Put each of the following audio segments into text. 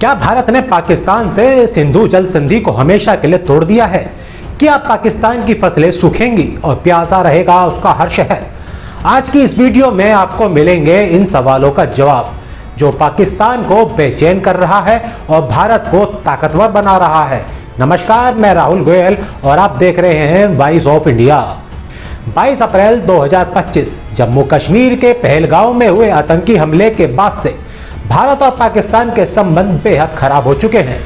क्या भारत ने पाकिस्तान से सिंधु जल संधि को हमेशा के लिए तोड़ दिया है? क्या पाकिस्तान की फसलें सूखेंगी और प्यासा रहेगा उसका हर शहर? आज की इस वीडियो में आपको मिलेंगे इन सवालों का जवाब जो पाकिस्तान को बेचैन कर रहा है और भारत को ताकतवर बना रहा है। नमस्कार, मैं राहुल गोयल और आप देख रहे हैं वॉइस ऑफ इंडिया। 22 अप्रैल 2025 जम्मू कश्मीर के पहलगांव में हुए आतंकी हमले के बाद से भारत और पाकिस्तान के संबंध बेहद खराब हो चुके हैं।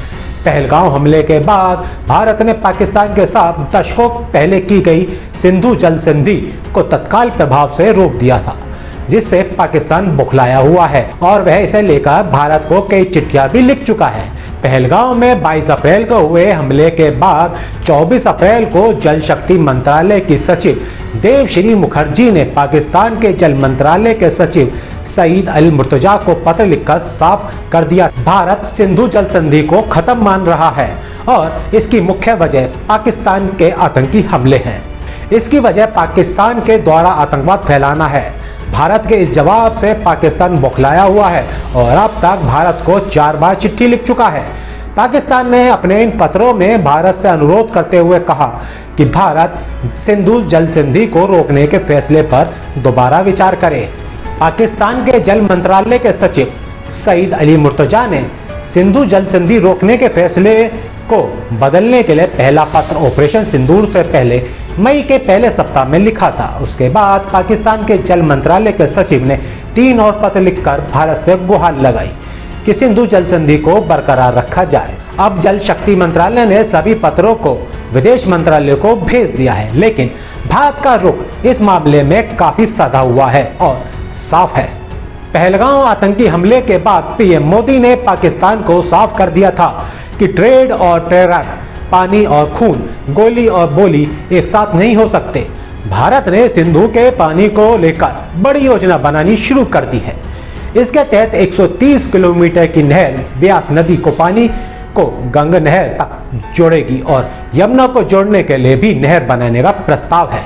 पहलगांव हमले के बाद भारत ने पाकिस्तान के साथ दशकों पहले की गई सिंधु जल संधि को तत्काल प्रभाव से रोक दिया था, जिससे पाकिस्तान बौखलाया हुआ है और वह इसे लेकर भारत को कई चिट्ठियां भी लिख चुका है। पहलगांव में 22 अप्रैल को हुए हमले के बाद 24 अप्रैल को जल शक्ति मंत्रालय की सचिव देवश्री मुखर्जी ने पाकिस्तान के जल मंत्रालय के सचिव सईद अल मुर्तजा को पत्र लिखकर साफ कर दिया भारत सिंधु जल संधि को खत्म मान रहा है और इसकी मुख्य वजह पाकिस्तान के आतंकी हमले हैं। इसकी वजह पाकिस्तान के द्वारा आतंकवाद फैलाना है। भारत के इस जवाब से पाकिस्तान बौखलाया हुआ है और अब तक भारत को 4 बार चिट्ठी लिख चुका है। पाकिस्तान ने अपने इन पत्रों में भारत से अनुरोध करते हुए कहा कि भारत सिंधु जल संधि को रोकने के फैसले पर दोबारा विचार करे। पाकिस्तान के जल मंत्रालय के सचिव सईद अली मुर्तजा ने सिंधु जल संधि रोकने के फैसले को बदलने के लिए पहला पत्र ऑपरेशन सिंदूर से पहले मई के पहले सप्ताह में लिखा था। उसके बाद पाकिस्तान के जल मंत्रालय के सचिव ने 3 और पत्र लिखकर भारत से गुहार लगाई कि सिंधु जल संधि को बरकरार रखा जाए। अब जल शक्ति मंत्रालय ने सभी पत्रों को विदेश मंत्रालय को भेज दिया है, लेकिन भारत का रुख इस मामले में काफी साधा हुआ है और साफ है। पहलगांव आतंकी हमले के बाद पीएम मोदी ने पाकिस्तान को साफ कर दिया था कि ट्रेड और टेरर, पानी और खून, गोली और बोली एक साथ नहीं हो सकते। भारत ने सिंधु के पानी को लेकर बड़ी योजना बनानी शुरू कर दी है। इसके तहत 130 किलोमीटर की नहर ब्यास नदी को पानी को गंगा नहर तक जोड़ेगी और यमुना को जोड़ने के लिए भी नहर बनाने का प्रस्ताव है।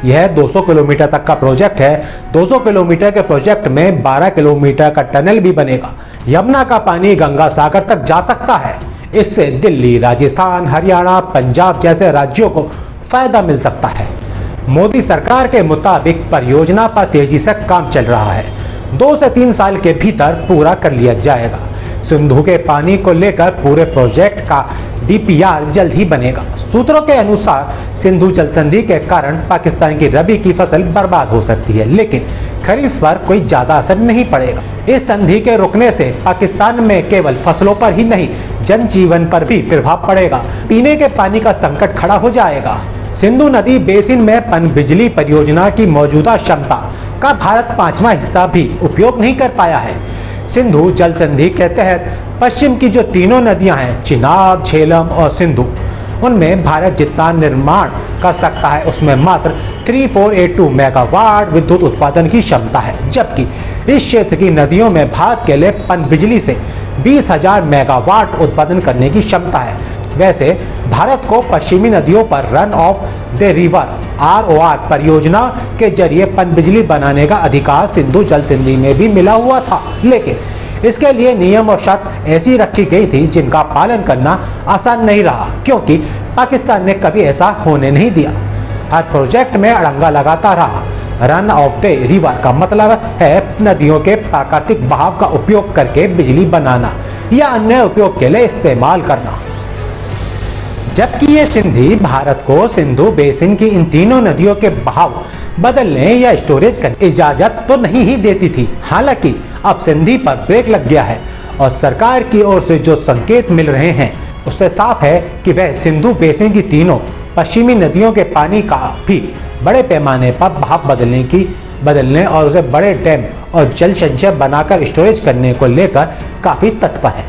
यह 200 किलोमीटर तक का प्रोजेक्ट है। 200 किलोमीटर के प्रोजेक्ट में 12 किलोमीटर का टनल भी बनेगा। यमुना का पानी गंगा सागर तक जा सकता है। इससे दिल्ली, राजस्थान, हरियाणा, पंजाब जैसे राज्यों को फायदा मिल सकता है। मोदी सरकार के मुताबिक परियोजना पर तेजी से काम चल रहा है। 2 से 3 साल के भीतर पूरा कर लिया जाएगा। सिंधु के पानी को लेकर पूरे प्रोजेक्ट का डीपीआर जल्द ही बनेगा। सूत्रों के अनुसार सिंधु जल संधि के कारण पाकिस्तान की रबी की फसल बर्बाद हो सकती है, लेकिन खरीफ पर कोई ज्यादा असर नहीं पड़ेगा। इस संधि के रुकने से पाकिस्तान में केवल फसलों पर ही नहीं, जनजीवन पर भी प्रभाव पड़ेगा। पीने के पानी का संकट खड़ा हो जाएगा। सिंधु नदी बेसिन में पनबिजली परियोजना की मौजूदा क्षमता का भारत 5वां हिस्सा भी उपयोग नहीं कर पाया है। सिंधु जल संधि के तहत पश्चिम की जो 3 नदियां हैं, चिनाब, झेलम और सिंधु, उनमें भारत जितना निर्माण कर सकता है उसमें मात्र 3482 मेगावाट विद्युत उत्पादन की क्षमता है, जबकि इस क्षेत्र की नदियों में भारत के लिए पनबिजली से 20,000 मेगावाट उत्पादन करने की क्षमता है। वैसे भारत को पश्चिमी नदियों पर run of the river ROR परियोजना के जरिए पनबिजली बनाने का अधिकार सिंधु जल संधि में भी मिला हुआ था, लेकिन इसके लिए नियम और शर्त ऐसी रखी गई थी जिनका पालन करना आसान नहीं रहा, क्योंकि पाकिस्तान ने कभी ऐसा होने नहीं दिया। हर प्रोजेक्ट में अड़ंगा लगाता रहा। रन ऑफ द रिवर का मतलब है नदियों के प्राकृतिक बहाव का उपयोग करके बिजली बनाना या अन्य उपयोग के लिए इस्तेमाल करना, जबकि ये संधि भारत को सिंधु बेसिन की इन 3 नदियों के बहाव बदलने या स्टोरेज करने की इजाजत तो नहीं ही देती थी। हालांकि अब संधि पर ब्रेक लग गया है और सरकार की ओर से जो संकेत मिल रहे हैं उससे साफ है कि वह सिंधु बेसिन की 3 पश्चिमी नदियों के पानी का भी बड़े पैमाने पर बहाव बदलने और उसे बड़े डैम और जल संचय बनाकर स्टोरेज करने को लेकर काफी तत्पर है।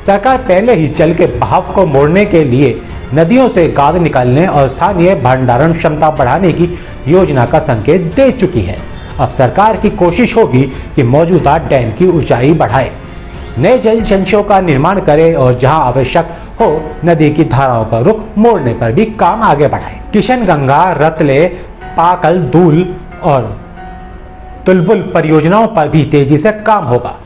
सरकार पहले ही जल के बहाव को मोड़ने के लिए नदियों से गाद निकालने और स्थानीय भंडारण क्षमता बढ़ाने की योजना का संकेत दे चुकी है। अब सरकार की कोशिश होगी कि मौजूदा डैम की ऊंचाई बढ़ाए, नए जल संचयों का निर्माण करे और जहां आवश्यक हो नदी की धाराओं का रुख मोड़ने पर भी काम आगे बढ़ाए। किशनगंगा, रतले, पाकल, दूल और तुलबुल परियोजनाओं पर भी तेजी से काम होगा।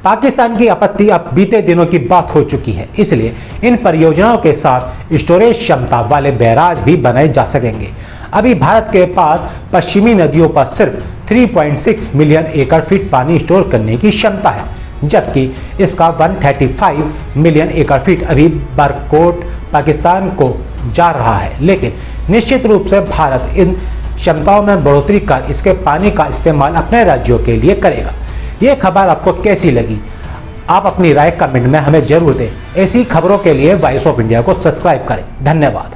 पाकिस्तान की आपत्ति अब बीते दिनों की बात हो चुकी है, इसलिए इन परियोजनाओं के साथ स्टोरेज क्षमता वाले बैराज भी बनाए जा सकेंगे। अभी भारत के पास पश्चिमी नदियों पर सिर्फ 3.6 मिलियन एकड़ फीट पानी स्टोर करने की क्षमता है, जबकि इसका 135 मिलियन एकड़ फीट अभी बरकोट पाकिस्तान को जा रहा है। लेकिन निश्चित रूप से भारत इन क्षमताओं में बढ़ोतरी कर इसके पानी का इस्तेमाल अपने राज्यों के लिए करेगा। ये खबर आपको कैसी लगी? आप अपनी राय कमेंट में हमें जरूर दें। ऐसी खबरों के लिए वॉइस ऑफ इंडिया को सब्सक्राइब करें। धन्यवाद।